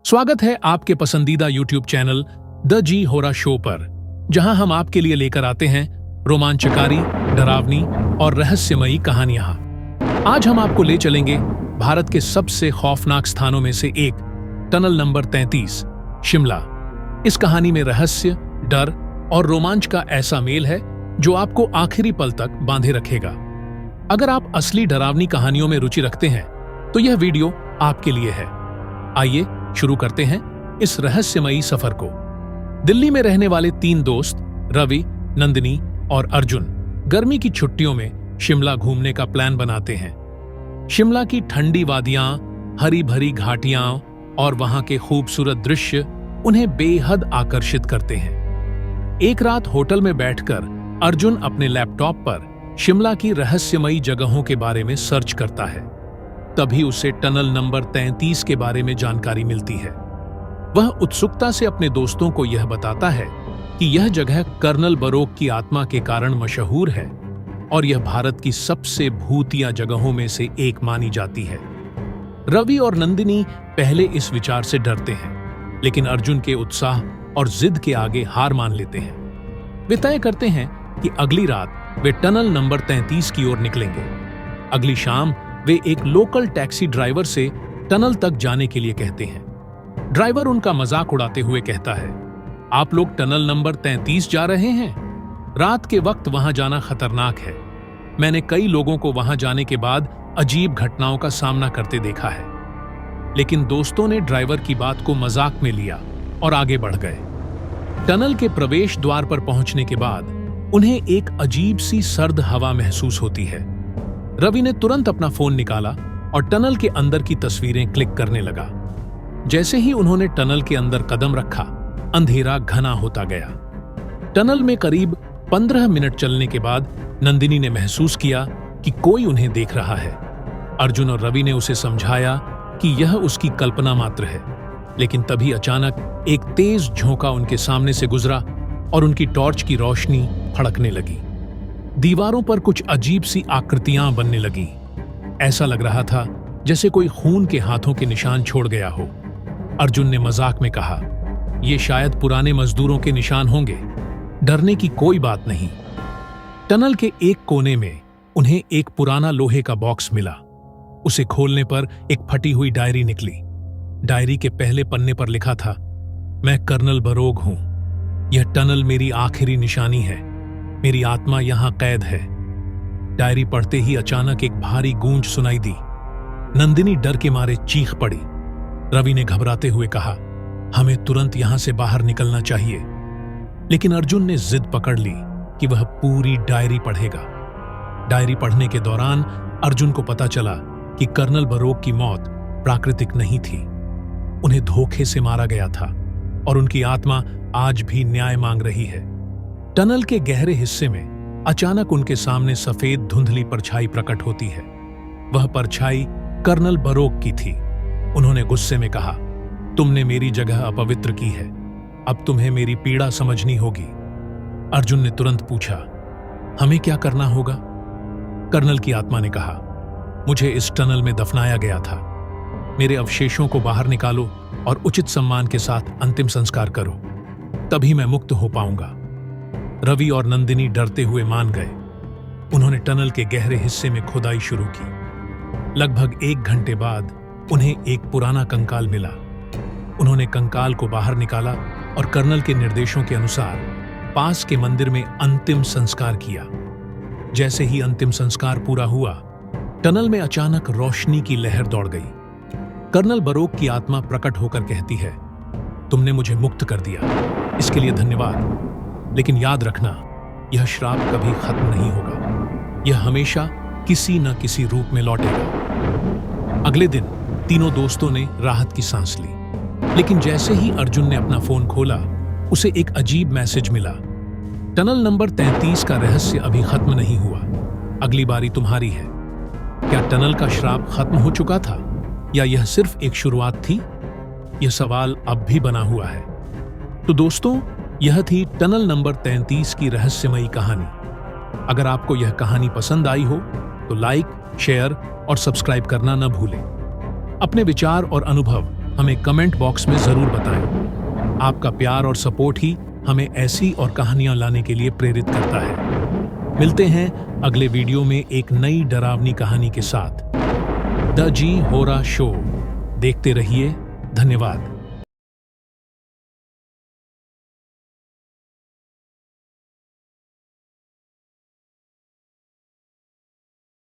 स्वागत है आपके पसंदीदा YouTube चैनल द जी होरा शो पर, जहां हम आपके लिए लेकर आते हैं रोमांचकारी, डरावनी और रहस्यमयी कहानियां। आज हम आपको ले चलेंगे भारत के सबसे खौफनाक स्थानों में से एक, टनल नंबर 33, शिमला। इस कहानी में रहस्य, डर और रोमांच का ऐसा मेल है जो आपको आखिरी पल तक बांधे रखेगा। अगर आप असली डरावनी कहानियों में रुचि रखते हैं तो यह वीडियो आपके लिए है। आइए शुरू करते हैं इस रहस्यमयी सफर को। दिल्ली में रहने वाले 3 दोस्त रवि, नंदिनी और अर्जुन गर्मी की छुट्टियों में शिमला घूमने का प्लान बनाते हैं। शिमला की ठंडी वादियां, हरी भरी घाटियां और वहां के खूबसूरत दृश्य उन्हें बेहद आकर्षित करते हैं। एक रात होटल में बैठकर अर्जुन अपने लैपटॉप पर शिमला की रहस्यमयी जगहों के बारे में सर्च करता है। तभी उसे टनल नंबर 33 के बारे में जानकारी मिलती है। वह उत्सुकता से अपने दोस्तों को यह बताता है कि यह जगह कर्नल बरोक की आत्मा के कारण मशहूर है और यह भारत की सबसे भूतिया जगहों में से एक मानी जाती है। रवि और नंदिनी पहले इस विचार से डरते हैं, लेकिन अर्जुन के उत्साह और जिद के आगे हार मान लेते हैं। वे तय करते हैं कि अगली रात वे टनल नंबर 33 की ओर निकलेंगे। अगली शाम वे एक लोकल टैक्सी ड्राइवर से टनल तक जाने के लिए कहते हैं। ड्राइवर उनका मजाक उड़ाते हुए कहता है, आप लोग टनल नंबर 33 जा रहे हैं? रात के वक्त वहां जाना खतरनाक है। मैंने कई लोगों को वहां जाने के बाद अजीब घटनाओं का सामना करते देखा है। लेकिन दोस्तों ने ड्राइवर की बात को मजाक में लिया और आगे बढ़ गए। टनल के प्रवेश द्वार पर पहुंचने के बाद उन्हें एक अजीब सी सर्द हवा महसूस होती है। रवि ने तुरंत अपना फोन निकाला और टनल के अंदर की तस्वीरें क्लिक करने लगा। जैसे ही उन्होंने टनल के अंदर कदम रखा, अंधेरा घना होता गया। टनल में करीब 15 मिनट चलने के बाद नंदिनी ने महसूस किया कि कोई उन्हें देख रहा है। अर्जुन और रवि ने उसे समझाया कि यह उसकी कल्पना मात्र है, लेकिन तभी अचानक एक तेज झोंका उनके सामने से गुजरा और उनकी टॉर्च की रोशनी फड़कने लगी। दीवारों पर कुछ अजीब सी आकृतियां बनने लगी। ऐसा लग रहा था जैसे कोई खून के हाथों के निशान छोड़ गया हो। अर्जुन ने मजाक में कहा, ये शायद पुराने मजदूरों के निशान होंगे। डरने की कोई बात नहीं। टनल के एक कोने में उन्हें एक पुराना लोहे का बॉक्स मिला। उसे खोलने पर एक फटी हुई डायरी निकली। डायरी के पहले पन्ने पर लिखा था, मैं कर्नल बरोग हूं। यह टनल मेरी आखिरी निशानी है। मेरी आत्मा यहां कैद है। डायरी पढ़ते ही अचानक एक भारी गूंज सुनाई दी। नंदिनी डर के मारे चीख पड़ी। रवि ने घबराते हुए कहा, हमें तुरंत यहां से बाहर निकलना चाहिए। लेकिन अर्जुन ने जिद पकड़ ली कि वह पूरी डायरी पढ़ेगा। डायरी पढ़ने के दौरान अर्जुन को पता चला कि कर्नल बरोक की मौत प्राकृतिक नहीं थी। उन्हें धोखे से मारा गया था और उनकी आत्मा आज भी न्याय मांग रही है। टनल के गहरे हिस्से में अचानक उनके सामने सफेद धुंधली परछाई प्रकट होती है। वह परछाई कर्नल बरोक की थी। उन्होंने गुस्से में कहा, तुमने मेरी जगह अपवित्र की है। अब तुम्हें मेरी पीड़ा समझनी होगी। अर्जुन ने तुरंत पूछा, हमें क्या करना होगा? कर्नल की आत्मा ने कहा, मुझे इस टनल में दफनाया गया था। मेरे अवशेषों को बाहर निकालो और उचित सम्मान के साथ अंतिम संस्कार करो, तभी मैं मुक्त हो पाऊंगा। रवि और नंदिनी डरते हुए मान गए। उन्होंने टनल के गहरे हिस्से में खुदाई शुरू की। लगभग 1 घंटे बाद उन्हें एक पुराना कंकाल मिला। उन्होंने कंकाल को बाहर निकाला और कर्नल के निर्देशों के अनुसार पास के मंदिर में अंतिम संस्कार किया। जैसे ही अंतिम संस्कार पूरा हुआ, टनल में अचानक रोशनी की लहर दौड़ गई। कर्नल बरोक की आत्मा प्रकट होकर कहती है, तुमने मुझे मुक्त कर दिया, इसके लिए धन्यवाद। लेकिन याद रखना, यह श्राप कभी खत्म नहीं होगा। यह हमेशा किसी न किसी रूप में लौटेगा। अगले दिन तीनों दोस्तों ने राहत की सांस ली। लेकिन जैसे ही अर्जुन ने अपना फोन खोला, उसे एक अजीब मैसेज मिला, टनल नंबर 33 का रहस्य अभी खत्म नहीं हुआ। अगली बारी तुम्हारी है। क्या टनल का श्राप खत्म हो चुका था या यह सिर्फ एक शुरुआत थी? यह सवाल अब भी बना हुआ है। तो दोस्तों, यह थी टनल नंबर 33 की रहस्यमयी कहानी। अगर आपको यह कहानी पसंद आई हो तो लाइक, शेयर और सब्सक्राइब करना न भूलें। अपने विचार और अनुभव हमें कमेंट बॉक्स में जरूर बताएं। आपका प्यार और सपोर्ट ही हमें ऐसी और कहानियां लाने के लिए प्रेरित करता है। मिलते हैं अगले वीडियो में एक नई डरावनी कहानी के साथ। द जी होरा शो देखते रहिए। धन्यवाद।